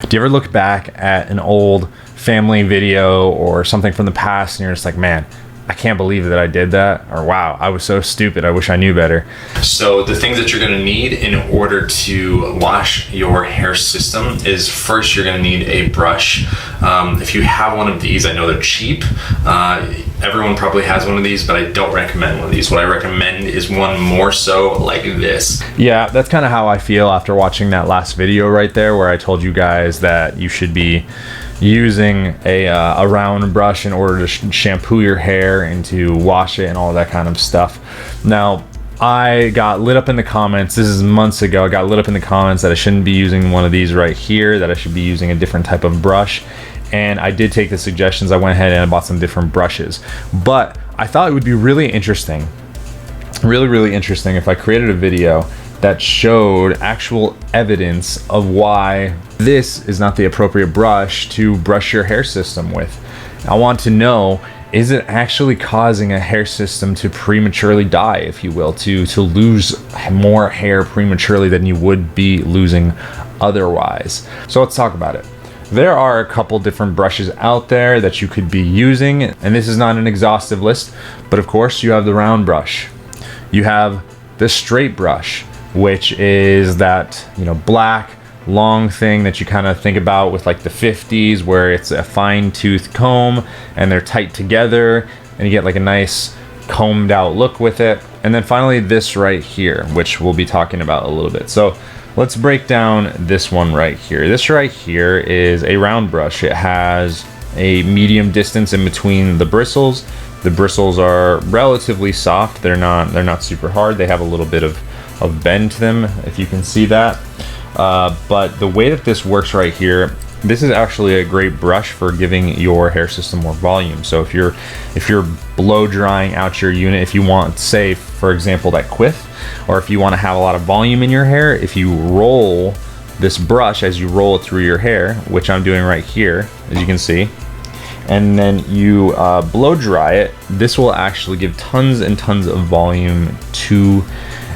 Do you ever look back at an old family video or something from the past and you're just like, man, I can't believe that I did that, or wow, I was so stupid, I wish I knew better. So the things that you're going to need in order to wash your hair system is, first you're going to need a brush. If you have one of these, I know they're cheap. Everyone probably has one of these, but I don't recommend one of these. What I recommend is one more so like this. Yeah, that's kind of how I feel after watching that last video right there, where I told you guys that you should be using a round brush in order to shampoo your hair and to wash it and all that kind of stuff. Now, I got lit up in the comments, this is months ago, I got lit up in the comments that I shouldn't be using one of these right here, that I should be using a different type of brush. And I did take the suggestions. I went ahead and I bought some different brushes. But I thought it would be really interesting, really interesting if I created a video that showed actual evidence of why this is not the appropriate brush to brush your hair system with. I want to know, is it actually causing a hair system to prematurely die, if you will, to lose more hair prematurely than you would be losing otherwise? So let's talk about it. There are a couple different brushes out there that you could be using, and this is not an exhaustive list, but of course you have the round brush. You have the straight brush, which is that, black long thing that you kind of think about with like the 50s, where it's a fine tooth comb and they're tight together and you get like a nice combed out look with it. And then finally this right here, which we'll be talking about a little bit. So let's break down this one right here. This right here is a round brush. It has a medium distance in between the bristles. The bristles are relatively soft. They're not super hard. They have a little bit of bend to them, if you can see that. But the way that this works right here, this is actually a great brush for giving your hair system more volume. So if you're blow drying out your unit, if you want, say for example, that quiff, or if you want to have a lot of volume in your hair, if you roll this brush as you roll it through your hair, which I'm doing right here, as you can see, and then you blow dry it, this will actually give tons and tons of volume to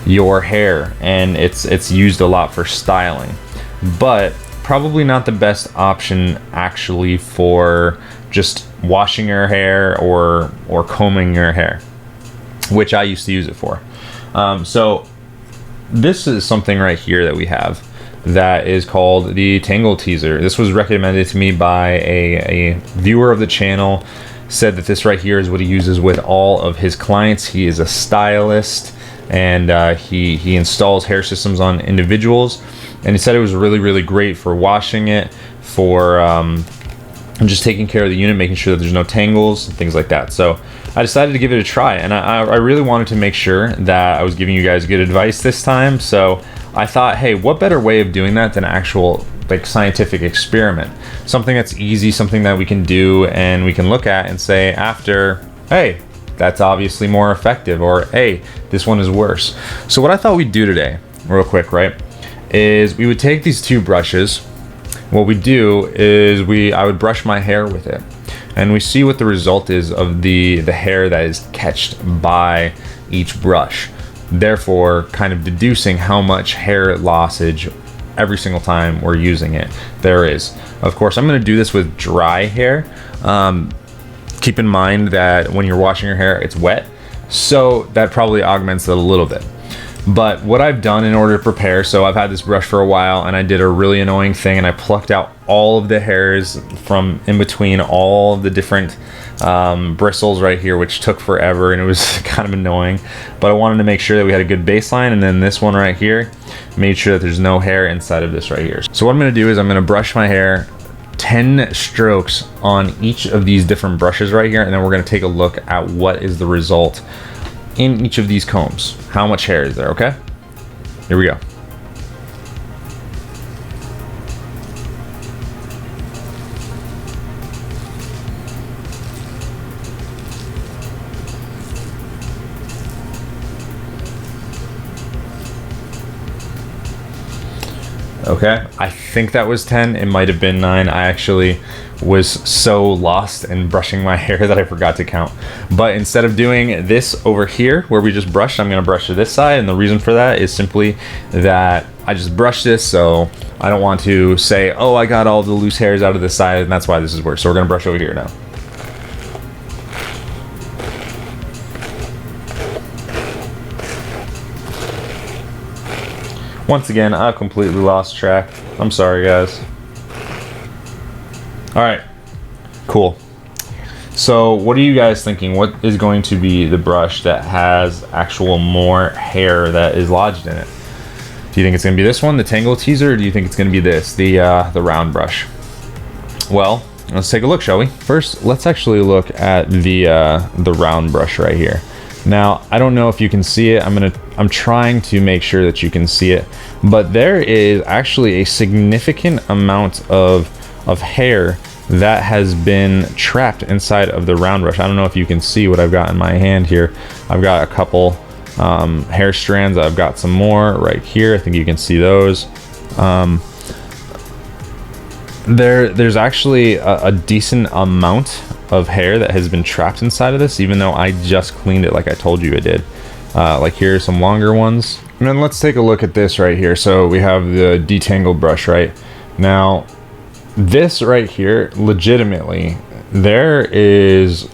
your hair, and it's used a lot for styling, but probably not the best option actually for just washing your hair or combing your hair, which I used to use it for. So this is something right here that we have that is called the Tangle Teezer. This was recommended to me by a viewer of the channel. Said that this right here is what he uses with all of his clients. He is a stylist, and he installs hair systems on individuals, and he said it was really great for washing it, for just taking care of the unit, making sure that there's no tangles and things like that. So I decided to give it a try, and I really wanted to make sure that I was giving you guys good advice this time. So I thought, hey, what better way of doing that than actual like scientific experiment, something that's easy, something that we can do and we can look at and say after, hey, that's obviously more effective, or hey, this one is worse. So what I thought we'd do today, real quick, right, is we would take these two brushes. What we do is I would brush my hair with it, and we see what the result is of the hair that is catched by each brush, therefore kind of deducing how much hair lossage every single time we're using it there is. Of course, I'm going to do this with dry hair. Keep in mind that when you're washing your hair, it's wet, so that probably augments it a little bit. But what I've done in order to prepare, so I've had this brush for a while, and I did a really annoying thing, and I plucked out all of the hairs from in between all of the different bristles right here, which took forever, and it was kind of annoying. But I wanted to make sure that we had a good baseline, and then this one right here, made sure that there's no hair inside of this right here. So what I'm going to do is I'm going to brush my hair 10 strokes on each of these different brushes right here, and then we're going to take a look at what is the result in each of these combs. How much hair is there, okay? Here we go. Okay, I think that was 10. It might have been 9. I actually was so lost in brushing my hair that I forgot to count. But instead of doing this over here where we just brushed, I'm going to brush to this side, and the reason for that is simply that I just brushed this, so I don't want to say, oh, I got all the loose hairs out of the side, and that's why this is worse. So we're gonna brush over here now. Once again, I've completely lost track. I'm sorry, guys. All right, cool. So what are you guys thinking? What is going to be the brush that has actual more hair that is lodged in it? Do you think it's going to be this one, the Tangle Teezer, or do you think it's going to be this, the round brush? Well, let's take a look, shall we? First, let's actually look at the round brush right here. Now, I don't know if you can see it. I'm trying to make sure that you can see it, but there is actually a significant amount of hair that has been trapped inside of the round brush. I don't know if you can see what I've got in my hand here. I've got a couple hair strands. I've got some more right here. I think you can see those. There's actually a decent amount of hair that has been trapped inside of this, even though I just cleaned it like I told you I did. Like here are some longer ones. And then let's take a look at this right here. So we have the detangled brush, right? Now, this right here, legitimately, there is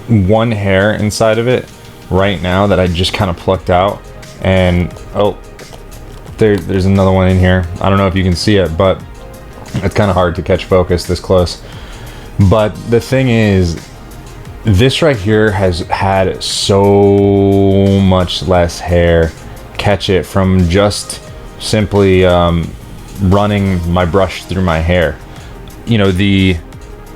one hair inside of it right now that I just kind of plucked out, and oh, there's another one in here. I don't know if you can see it, but it's kind of hard to catch focus this close. But the thing is, this right here has had so much less hair catch it from just simply running my brush through my hair. You know, the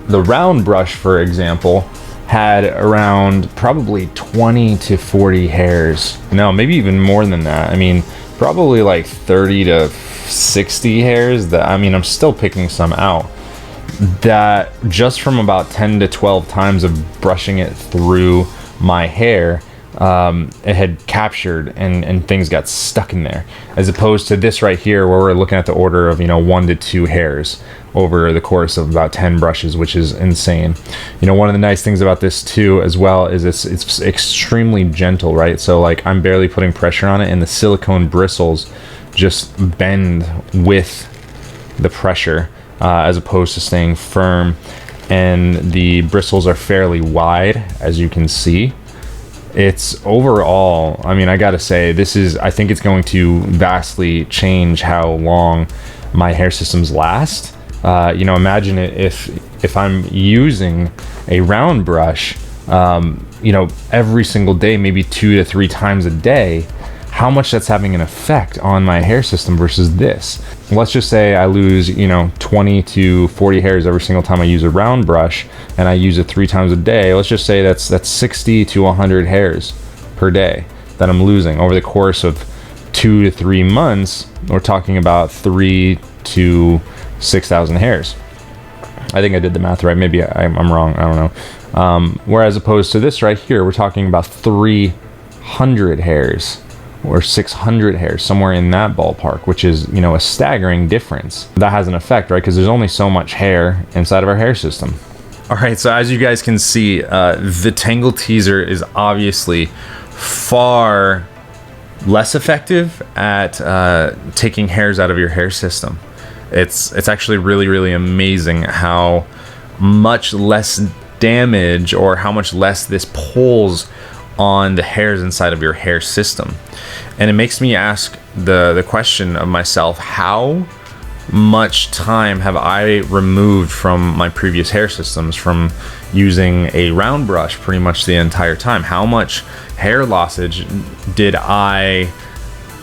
round brush, for example, had around probably 20 to 40 hairs. No, maybe even more than that. I mean, probably like 30 to 60 hairs that, I mean, I'm still picking some out, that just from about 10 to 12 times of brushing it through my hair, it had captured and things got stuck in there, as opposed to this right here where we're looking at the order of, you know, 1 to 2 hairs over the course of about 10 brushes, which is insane. You know, one of the nice things about this too as well is it's extremely gentle, right? So like I'm barely putting pressure on it, and the silicone bristles just bend with the pressure, as opposed to staying firm. And the bristles are fairly wide, as you can see. It's overall, I mean, I gotta say, I think it's going to vastly change how long my hair systems last. You know, imagine it if I'm using a round brush, you know, every single day, maybe 2 to 3 times a day, how much that's having an effect on my hair system versus this. Let's just say I lose, you know, 20 to 40 hairs every single time I use a round brush, and I use it 3 times a day. Let's just say that's 60 to 100 hairs per day that I'm losing over the course of 2 to 3 months. We're talking about 3 to 6,000 hairs. I think I did the math right. Maybe I'm wrong. I don't know. Whereas opposed to this right here, we're talking about 300 hairs or 600 hairs, somewhere in that ballpark, which is, you know, a staggering difference. That has an effect, right? Because there's only so much hair inside of our hair system. All right, so as you guys can see, the Tangle Teezer is obviously far less effective at taking hairs out of your hair system. It's actually really, really amazing how much less damage or how much less this pulls on the hairs inside of your hair system. And it makes me ask the question of myself, how much time have I removed from my previous hair systems from using a round brush pretty much the entire time? How much hair lossage did I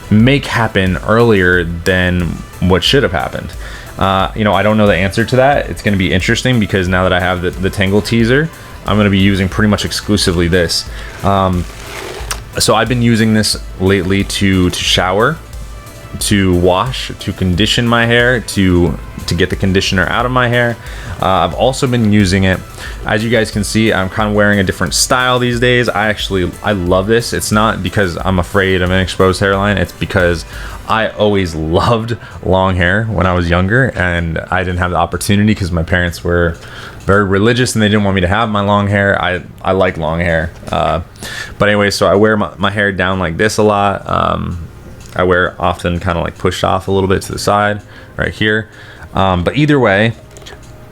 make happen earlier than what should have happened? You know, I don't know the answer to that. It's going to be interesting because now that I have the Tangle Teezer, I'm going to be using pretty much exclusively this. So I've been using this lately to shower, to wash, to condition my hair, to get the conditioner out of my hair. I've also been using it, as you guys can see, I'm kind of wearing a different style these days. I love this. It's not because I'm afraid of an exposed hairline. It's because I always loved long hair when I was younger, and I didn't have the opportunity because my parents were very religious and they didn't want me to have my long hair. I like long hair. But anyway, so I wear my hair down like this a lot. I wear often kind of like pushed off a little bit to the side right here. But either way,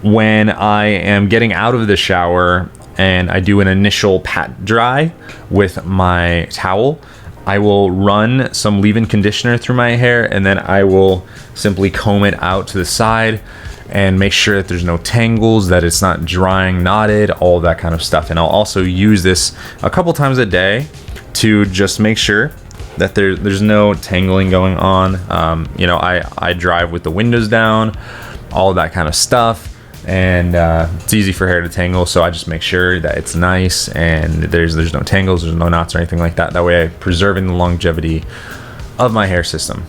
when I am getting out of the shower and I do an initial pat dry with my towel, I will run some leave-in conditioner through my hair, and then I will simply comb it out to the side and make sure that there's no tangles, that it's not drying knotted, all that kind of stuff. And I'll also use this a couple times a day to just make sure that there's no tangling going on. You know, I drive with the windows down, all that kind of stuff. And it's easy for hair to tangle, so I just make sure that it's nice and there's no tangles, there's no knots or anything like that. That way I'm preserving the longevity of my hair system.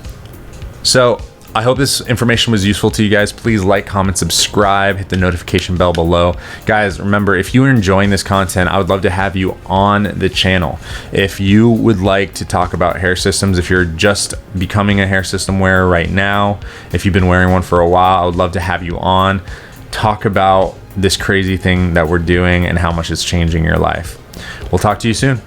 So I hope this information was useful to you guys. Please like, comment, subscribe, hit the notification bell below. Guys, remember, if you are enjoying this content, I would love to have you on the channel. If you would like to talk about hair systems, if you're just becoming a hair system wearer right now, if you've been wearing one for a while, I would love to have you on. Talk about this crazy thing that we're doing and how much it's changing your life. We'll talk to you soon.